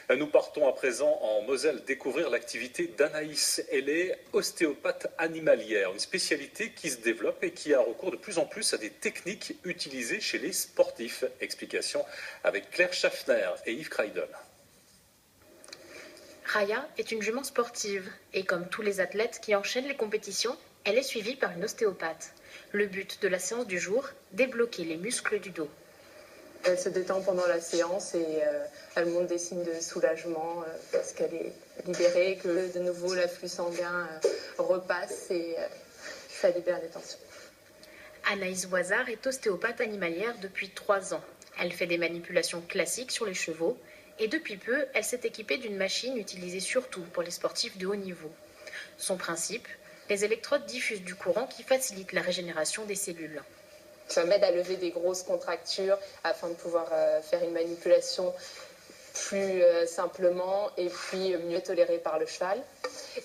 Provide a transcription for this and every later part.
Nous partons à présent en Moselle découvrir l'activité d'Anaïs. Elle est ostéopathe animalière, une spécialité qui se développe et qui a recours de plus en plus à des techniques utilisées chez les sportifs. Explication avec Claire Schaffner et Yves Kreidel. Raya est une jument sportive et comme tous les athlètes qui enchaînent les compétitions, elle est suivie par une ostéopathe. Le but de la séance du jour, débloquer les muscles du dos. Elle se détend pendant la séance et elle montre des signes de soulagement parce qu'elle est libérée, que de nouveau l'afflux sanguin repasse et ça libère les tensions. Anaïs Voisard est ostéopathe animalière depuis 3 ans. Elle fait des manipulations classiques sur les chevaux et depuis peu, elle s'est équipée d'une machine utilisée surtout pour les sportifs de haut niveau. Son principe, les électrodes diffusent du courant qui facilite la régénération des cellules. Ça m'aide à lever des grosses contractures afin de pouvoir faire une manipulation plus simplement et puis mieux tolérée par le cheval.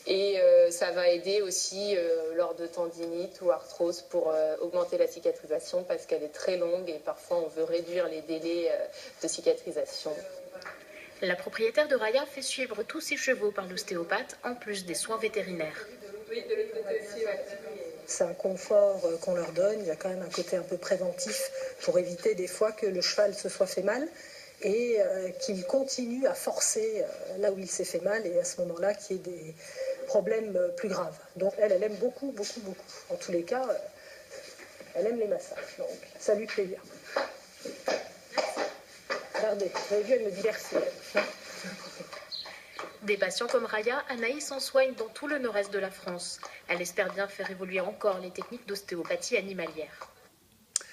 Et ça va aider aussi lors de tendinite ou arthrose pour augmenter la cicatrisation parce qu'elle est très longue et parfois on veut réduire les délais de cicatrisation. La propriétaire de Raya fait suivre tous ses chevaux par l'ostéopathe en plus des soins vétérinaires. C'est un confort qu'on leur donne, il y a quand même un côté un peu préventif pour éviter des fois que le cheval se soit fait mal et qu'il continue à forcer là où il s'est fait mal et à ce moment-là qu'il y ait des problèmes plus graves. Donc elle aime beaucoup. En tous les cas, elle aime les massages, donc ça lui plaît bien. Regardez, vous avez vu, elle me dit merci. Des patients comme Raya, Anaïs en soigne dans tout le nord-est de la France. Elle espère bien faire évoluer encore les techniques d'ostéopathie animalière.